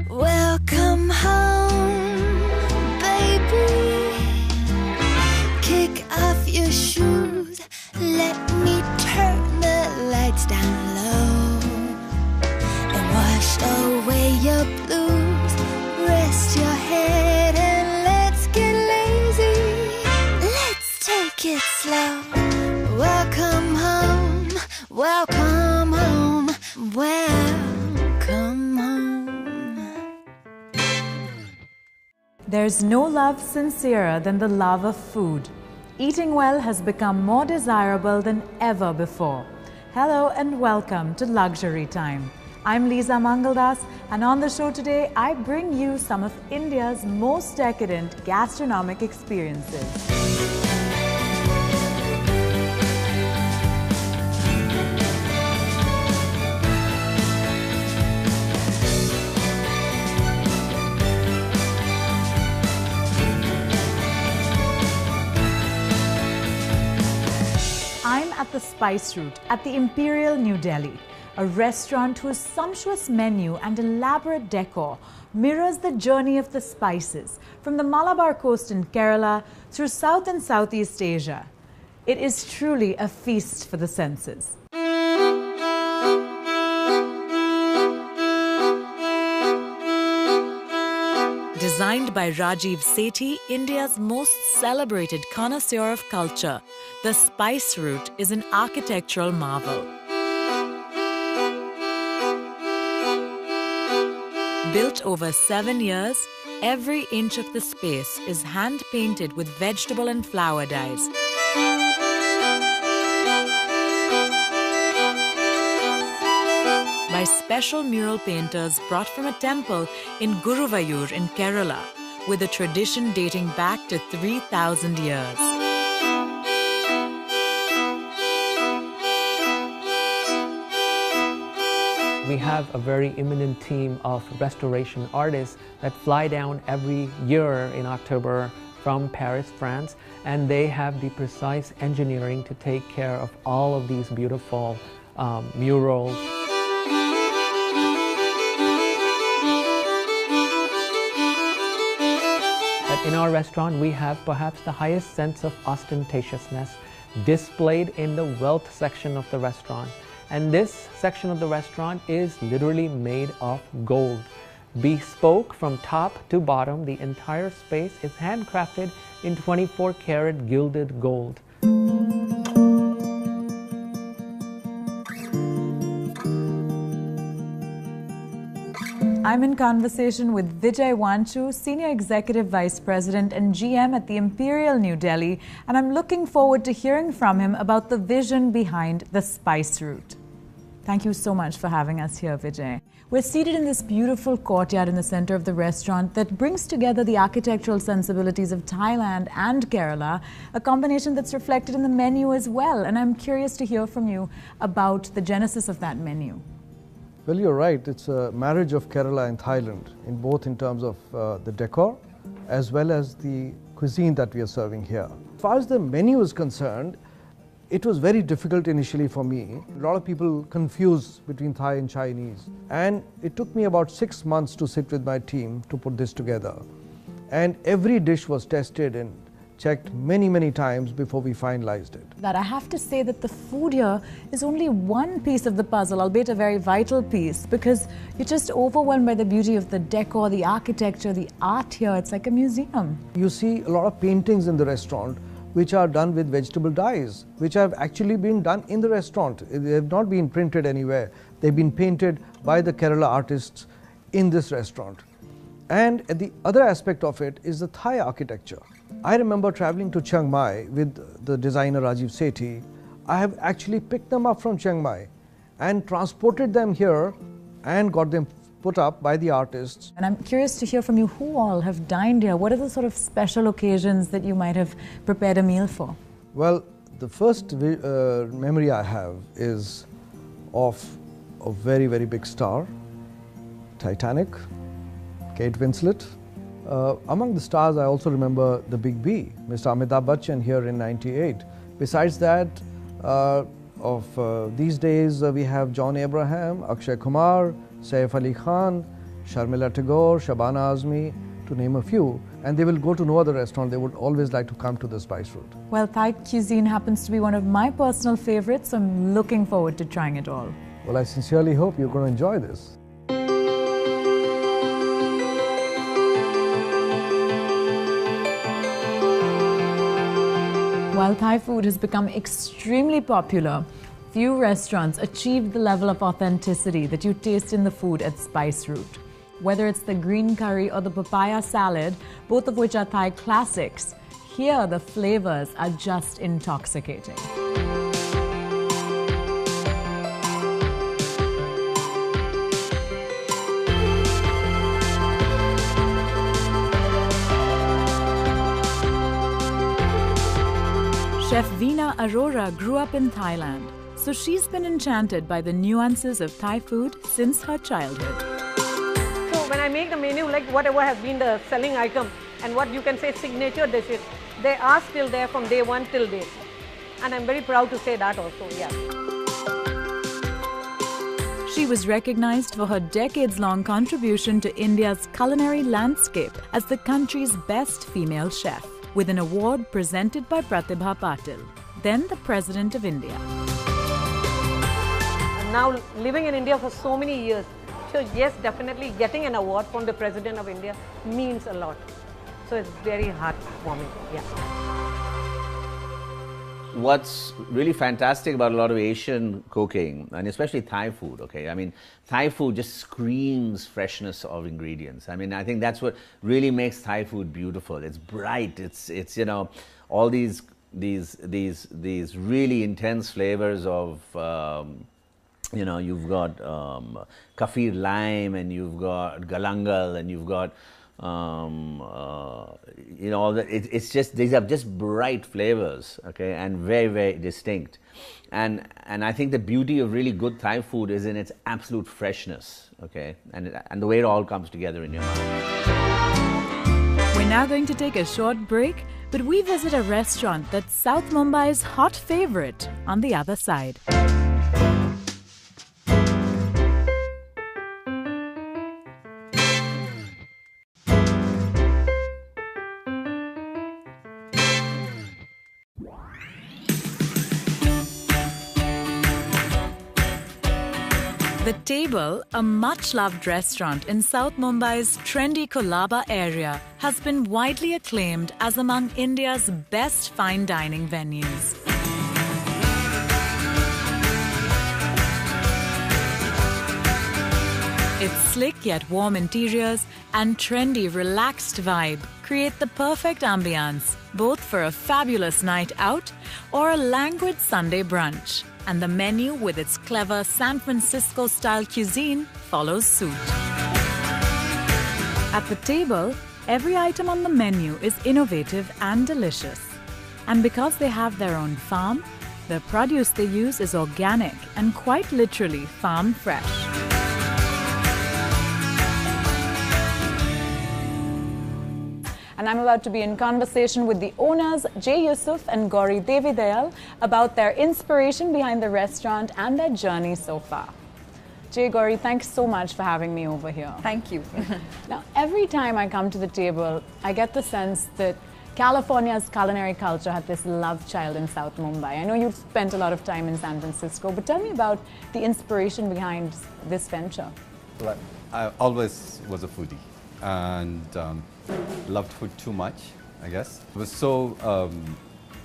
Welcome home, baby. Kick off your shoes. Let me turn the lights down low and wash away your blues. Rest your head and let's get lazy. Let's take it slow. Welcome home, welcome home, welcome home. There's no love sincerer than the love of food. Eating well has become more desirable than ever before. Hello and welcome to Luxury Time. I'm Lisa Mangaldas, and on the show today, I bring you some of India's most decadent gastronomic experiences. I'm at the Spice Route at the Imperial New Delhi, a restaurant whose sumptuous menu and elaborate decor mirrors the journey of the spices from the Malabar coast in Kerala through South and Southeast Asia. It is truly a feast for the senses. Designed by Rajiv Sethi, India's most celebrated connoisseur of culture, the Spice Route is an architectural marvel. Built over 7 years, every inch of the space is hand-painted with vegetable and flower dyes. By special mural painters brought from a temple in Guruvayur in Kerala, with a tradition dating back to 3,000 years. We have a very eminent team of restoration artists that fly down every year in October from Paris, France, and they have the precise engineering to take care of all of these beautiful murals. In our restaurant, we have perhaps the highest sense of ostentatiousness displayed in the wealth section of the restaurant. And this section of the restaurant is literally made of gold. Bespoke from top to bottom, the entire space is handcrafted in 24-karat gilded gold. I'm in conversation with Vijay Vanchu, Senior Executive Vice President and GM at the Imperial New Delhi, and I'm looking forward to hearing from him about the vision behind the Spice Route. Thank you so much for having us here, Vijay. We're seated in this beautiful courtyard in the center of the restaurant that brings together the architectural sensibilities of Thailand and Kerala, a combination that's reflected in the menu as well. And I'm curious to hear from you about the genesis of that menu. Well, you're right. It's a marriage of Kerala and Thailand, in terms of the decor as well as the cuisine that we are serving here. As far as the menu is concerned, it was very difficult initially for me. A lot of people confuse between Thai and Chinese. And it took me about 6 months to sit with my team to put this together. And every dish was tested and checked many, many times before we finalized it. That I have to say that the food here is only one piece of the puzzle, albeit a very vital piece, because you're just overwhelmed by the beauty of the decor, the architecture, the art here. It's like a museum. You see a lot of paintings in the restaurant which are done with vegetable dyes, which have actually been done in the restaurant. They have not been printed anywhere. They've been painted by the Kerala artists in this restaurant. And the other aspect of it is the Thai architecture. I remember traveling to Chiang Mai with the designer Rajiv Sethi. I have actually picked them up from Chiang Mai and transported them here and got them put up by the artists. And I'm curious to hear from you, who all have dined here? What are the sort of special occasions that you might have prepared a meal for? Well, the first memory I have is of a very, very big star, Titanic, Kate Winslet. Among the stars, I also remember the Big B, Mr. Amitabh Bachchan here in '98. Besides that, these days we have John Abraham, Akshay Kumar, Saif Ali Khan, Sharmila Tagore, Shabana Azmi, to name a few. And they will go to no other restaurant. They would always like to come to the Spice Route. Well, Thai cuisine happens to be one of my personal favorites, so I'm looking forward to trying it all. Well, I sincerely hope you're going to enjoy this. While Thai food has become extremely popular, few restaurants achieve the level of authenticity that you taste in the food at Spice Route. Whether it's the green curry or the papaya salad, both of which are Thai classics, here the flavors are just intoxicating. Chef Veena Arora grew up in Thailand, so she's been enchanted by the nuances of Thai food since her childhood. So when I make the menu, like whatever has been the selling item and what you can say signature dishes, they are still there from day one till date. And I'm very proud to say that also, yeah. She was recognized for her decades-long contribution to India's culinary landscape as the country's best female chef, with an award presented by Pratibha Patil, then the President of India. And now living in India for so many years, so yes, definitely getting an award from the President of India means a lot. So it's very heartwarming, yeah. What's really fantastic about a lot of Asian cooking, and especially Thai food, okay? I mean, Thai food just screams freshness of ingredients. I mean, I think that's what really makes Thai food beautiful. It's bright. It's you know, all these really intense flavors of you know, you've got kaffir lime, and you've got galangal, and you've got you know, all that. It's just, these are just bright flavors, okay, and very, very distinct. And I think the beauty of really good Thai food is in its absolute freshness, okay, and the way it all comes together in your mouth. We're now going to take a short break, but we visit a restaurant that's South Mumbai's hot favorite on the other side. The Table, a much-loved restaurant in South Mumbai's trendy Colaba area, has been widely acclaimed as among India's best fine dining venues. Its slick yet warm interiors and trendy, relaxed vibe create the perfect ambience, both for a fabulous night out or a languid Sunday brunch. And the menu, with its clever San Francisco-style cuisine, follows suit. At The Table, every item on the menu is innovative and delicious. And because they have their own farm, the produce they use is organic and quite literally farm fresh. And I'm about to be in conversation with the owners, Jay Yusuf and Gauri Devidayal, about their inspiration behind the restaurant and their journey so far. Jay, Gauri, thanks so much for having me over here. Thank you. Now, every time I come to The Table, I get the sense that California's culinary culture had this love child in South Mumbai. I know you've spent a lot of time in San Francisco, but tell me about the inspiration behind this venture. Well, I always was a foodie and loved food too much, I guess. I was so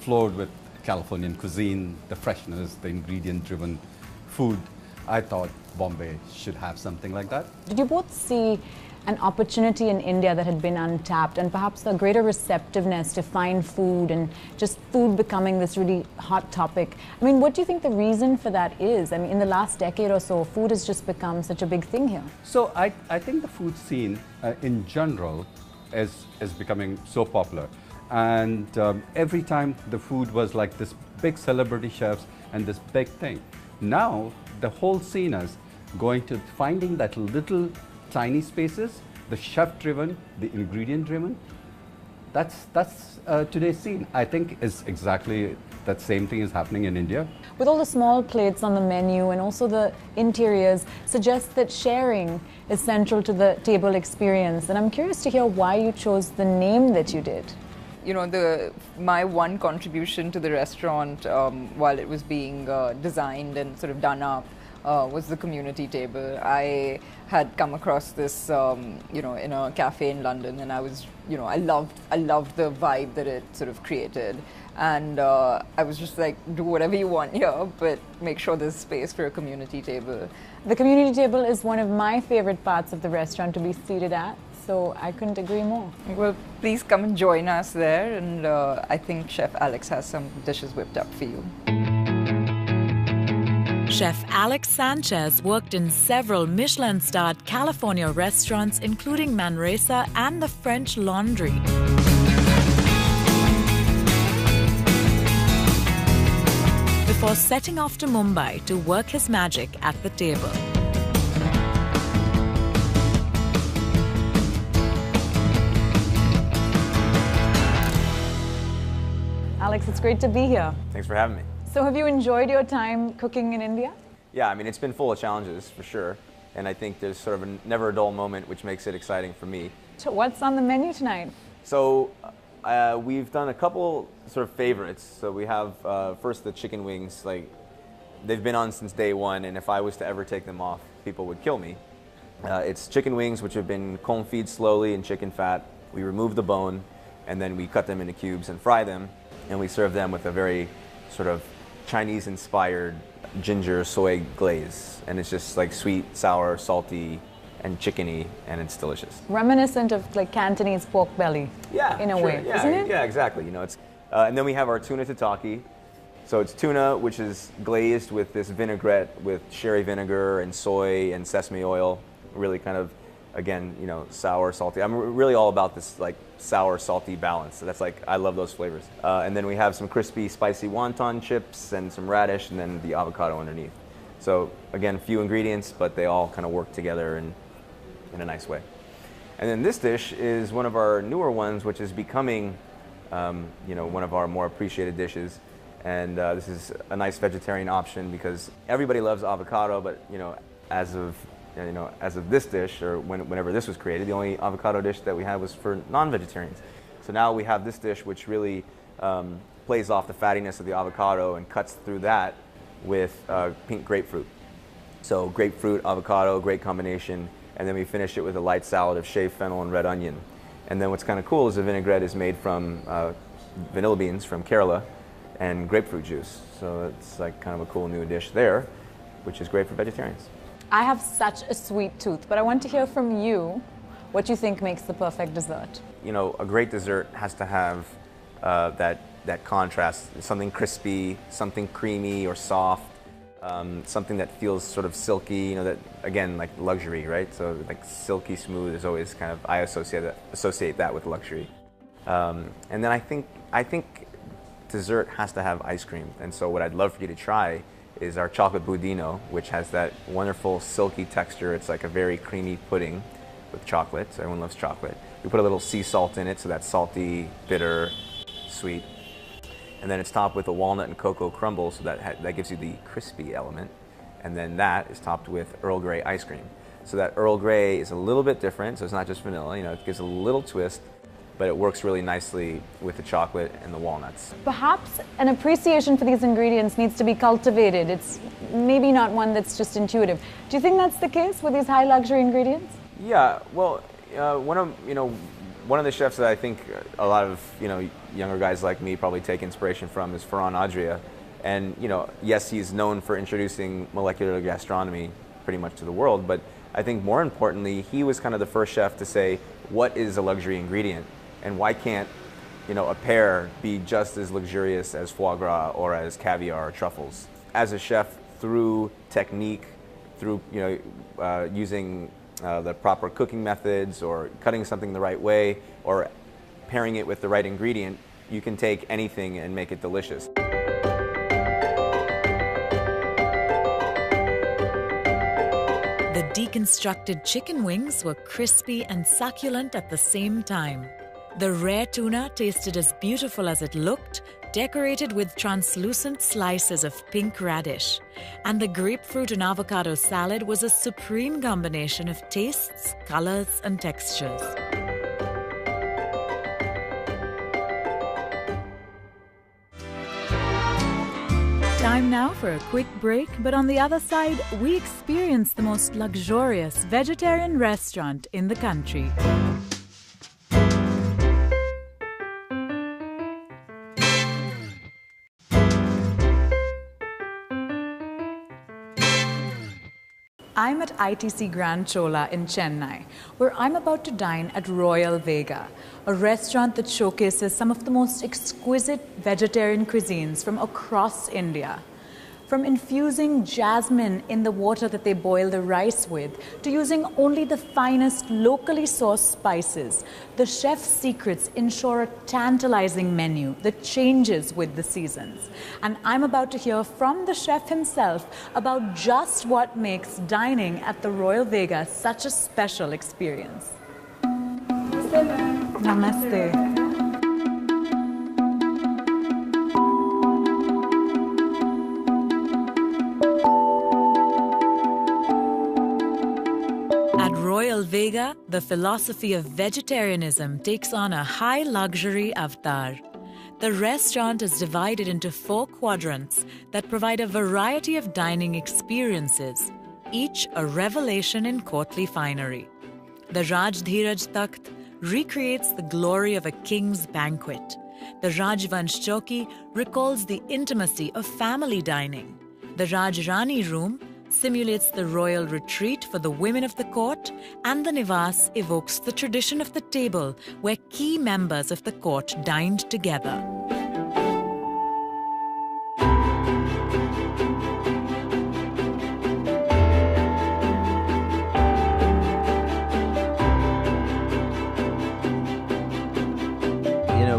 floored with Californian cuisine, the freshness, the ingredient-driven food. I thought Bombay should have something like that. Did you both see an opportunity in India that had been untapped, and perhaps a greater receptiveness to find food and just food becoming this really hot topic. I mean, what do you think the reason for that is? I mean, in the last decade or so, food has just become such a big thing here. So I think the food scene in general is becoming so popular. And every time the food was like this big celebrity chefs and this big thing. Now the whole scene is going to finding that little tiny spaces, the chef-driven, the ingredient-driven. That's today's scene. I think is exactly that same thing is happening in India. With all the small plates on the menu and also the interiors suggests that sharing is central to the table experience. And I'm curious to hear why you chose the name that you did. You know, my one contribution to the restaurant while it was being designed and sort of done up was the community table. I had come across this, you know, in a cafe in London, and I was, you know, I loved the vibe that it sort of created, and I was just like, do whatever you want here, but make sure there's space for a community table. The community table is one of my favorite parts of the restaurant to be seated at, so I couldn't agree more. Well, please come and join us there, and I think Chef Alex has some dishes whipped up for you. Chef Alex Sanchez worked in several Michelin-starred California restaurants, including Manresa and the French Laundry. Before setting off to Mumbai to work his magic at the table. Alex, it's great to be here. Thanks for having me. So have you enjoyed your time cooking in India? Yeah, I mean, it's been full of challenges for sure. And I think there's sort of a never a dull moment, which makes it exciting for me. So what's on the menu tonight? So we've done a couple sort of favorites. So we have first the chicken wings. Like, they've been on since day one, and if I was to ever take them off, people would kill me. It's chicken wings, which have been confit slowly in chicken fat. We remove the bone, and then we cut them into cubes and fry them. And we serve them with a very sort of Chinese-inspired ginger soy glaze. And it's just like sweet, sour, salty, and chickeny, and it's delicious. Reminiscent of like Cantonese pork belly, in a way, yeah, isn't it? Yeah, exactly. You know, it's and then we have our tuna tataki. So it's tuna which is glazed with this vinaigrette with sherry vinegar and soy and sesame oil. Really kind of, again, you know, sour, salty. I'm really all about this like sour, salty balance. So that's like, I love those flavors. And then we have some crispy, spicy wonton chips and some radish, and then the avocado underneath. So again, few ingredients, but they all kind of work together in a nice way. And then this dish is one of our newer ones, which is becoming, you know, one of our more appreciated dishes. And this is a nice vegetarian option because everybody loves avocado, but you know, as of this dish, or whenever this was created, the only avocado dish that we had was for non-vegetarians. So now we have this dish which really plays off the fattiness of the avocado and cuts through that with pink grapefruit. So grapefruit, avocado, great combination. And then we finish it with a light salad of shaved fennel and red onion. And then what's kind of cool is the vinaigrette is made from vanilla beans from Kerala and grapefruit juice. So it's like kind of a cool new dish there, which is great for vegetarians. I have such a sweet tooth, but I want to hear from you what you think makes the perfect dessert. You know, a great dessert has to have that contrast, something crispy, something creamy or soft, something that feels sort of silky, you know, that, again, like luxury, right? So like silky smooth is always kind of, I associate that with luxury. And then I think dessert has to have ice cream. And so what I'd love for you to try is our chocolate budino, which has that wonderful silky texture. It's like a very creamy pudding with chocolate. So everyone loves chocolate. We put a little sea salt in it, so that's salty, bitter, sweet. And then it's topped with a walnut and cocoa crumble, so that gives you the crispy element. And then that is topped with Earl Grey ice cream. So that Earl Grey is a little bit different, so it's not just vanilla, you know, it gives a little twist, but it works really nicely with the chocolate and the walnuts. Perhaps an appreciation for these ingredients needs to be cultivated. It's maybe not one that's just intuitive. Do you think that's the case with these high luxury ingredients? Yeah, well, one of the chefs that I think a lot of younger guys like me probably take inspiration from is Ferran Adria. And yes, he's known for introducing molecular gastronomy pretty much to the world, but I think more importantly, he was kind of the first chef to say, what is a luxury ingredient? And why can't, a pear be just as luxurious as foie gras or as caviar or truffles? As a chef, through technique, through using the proper cooking methods or cutting something the right way or pairing it with the right ingredient, you can take anything and make it delicious. The deconstructed chicken wings were crispy and succulent at the same time. The rare tuna tasted as beautiful as it looked, decorated with translucent slices of pink radish. And the grapefruit and avocado salad was a supreme combination of tastes, colors, and textures. Time now for a quick break, but on the other side, we experience the most luxurious vegetarian restaurant in the country. I'm at ITC Grand Chola in Chennai, where I'm about to dine at Royal Vega, a restaurant that showcases some of the most exquisite vegetarian cuisines from across India. From infusing jasmine in the water that they boil the rice with, to using only the finest locally sourced spices, the chef's secrets ensure a tantalizing menu that changes with the seasons. And I'm about to hear from the chef himself about just what makes dining at the Royal Vega such a special experience. Namaste. Royal Vega, the philosophy of vegetarianism takes on a high luxury avatar. The restaurant is divided into 4 quadrants that provide a variety of dining experiences, each a revelation in courtly finery. The Rajdhiraj Takht recreates the glory of a king's banquet. The Rajvansh Chowki recalls the intimacy of family dining. The Rajrani Room simulates the royal retreat for the women of the court, and the Nivas evokes the tradition of the table where key members of the court dined together.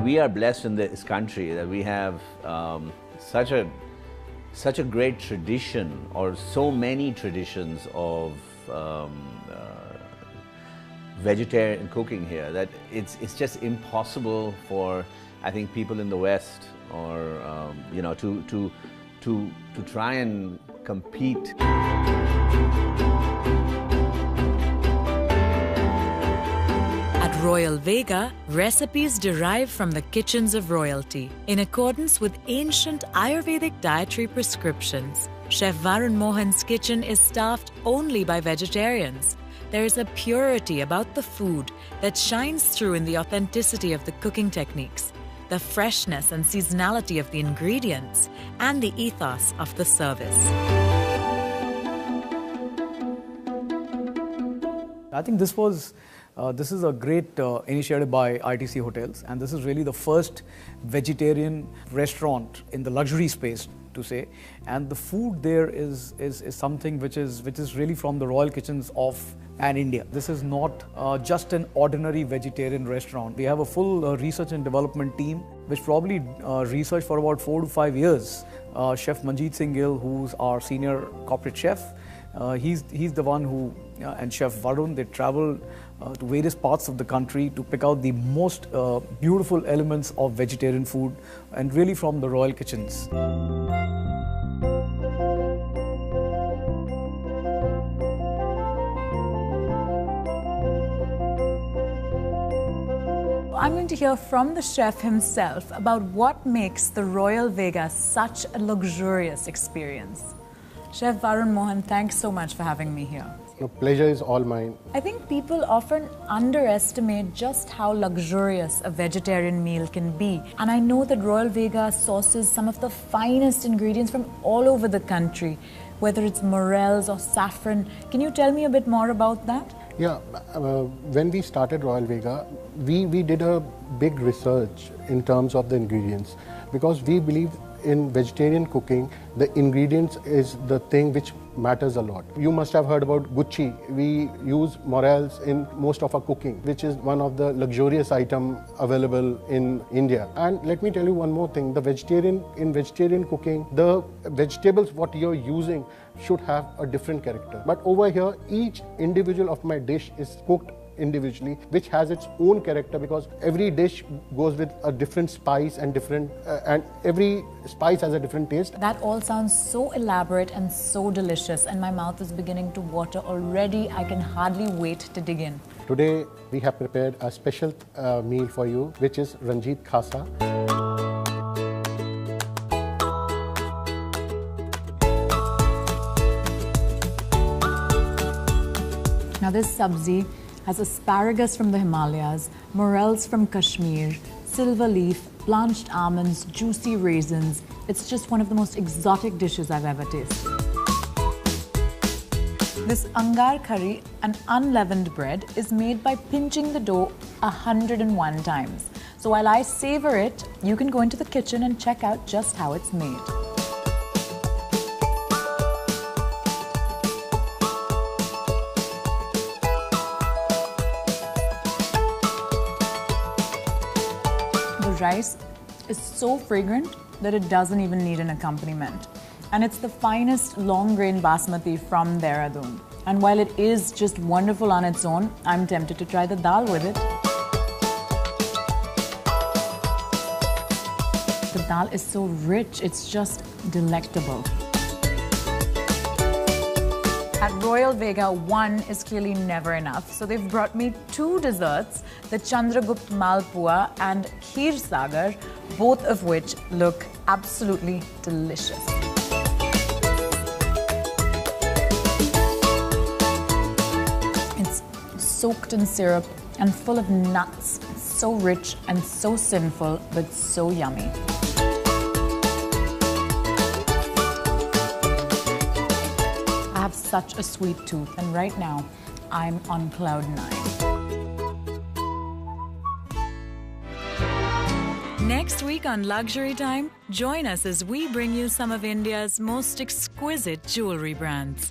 We are blessed in this country that we have such a great tradition, or so many traditions of vegetarian cooking here, that it's just impossible for, I think, people in the West or to try and compete. Royal Vega, recipes derive from the kitchens of royalty. In accordance with ancient Ayurvedic dietary prescriptions, Chef Varun Mohan's kitchen is staffed only by vegetarians. There is a purity about the food that shines through in the authenticity of the cooking techniques, the freshness and seasonality of the ingredients, and the ethos of the service. I think this is a great initiative by ITC Hotels, and this is really the first vegetarian restaurant in the luxury space, to say. And the food there is something which is really from the royal kitchens of India. This is not just an ordinary vegetarian restaurant. We have a full research and development team which probably researched for about 4 to 5 years. Chef Manjeet Singh Gill, who's our senior corporate chef, he's the one who, and Chef Varun, they travel to various parts of the country to pick out the most beautiful elements of vegetarian food, and really from the royal kitchens. I'm going to hear from the chef himself about what makes the Royal Vega such a luxurious experience. Chef Varun Mohan, thanks so much for having me here. The pleasure is all mine. I think people often underestimate just how luxurious a vegetarian meal can be. And I know that Royal Vega sources some of the finest ingredients from all over the country. whether it's morels or saffron. Can you tell me a bit more about that? Yeah, when we started Royal Vega, we did a big research in terms of the ingredients, because we believe in vegetarian cooking, the ingredients is the thing which matters a lot. You must have heard about Gucci. We use morels in most of our cooking, which is one of the luxurious item available in India. And let me tell you one more thing, in vegetarian cooking, the vegetables what you're using should have a different character. But over here, each individual of my dish is cooked individually, which has its own character, because every dish goes with a different spice and every spice has a different taste. That all sounds so elaborate and so delicious, and my mouth is beginning to water already. I can hardly wait to dig in. Today we have prepared a special meal for you, which is Ranjit Khasa. Now this sabzi has asparagus from the Himalayas, morels from Kashmir, silver leaf, blanched almonds, juicy raisins. It's just one of the most exotic dishes I've ever tasted. This angar curry, an unleavened bread, is made by pinching the dough 101 times. So while I savor it, you can go into the kitchen and check out just how it's made. Rice is so fragrant that it doesn't even need an accompaniment. And it's the finest long grain basmati from Dehradun. And while it is just wonderful on its own, I'm tempted to try the dal with it. The dal is so rich, it's just delectable. At Royal Vega, one is clearly never enough. So they've brought me two desserts, the Chandragupt Malpua and Kheer Sagar, both of which look absolutely delicious. It's soaked in syrup and full of nuts. It's so rich and so sinful, but so yummy. I have such a sweet tooth, and right now I'm on cloud 9. Next week on Luxury Time, join us as we bring you some of India's most exquisite jewelry brands.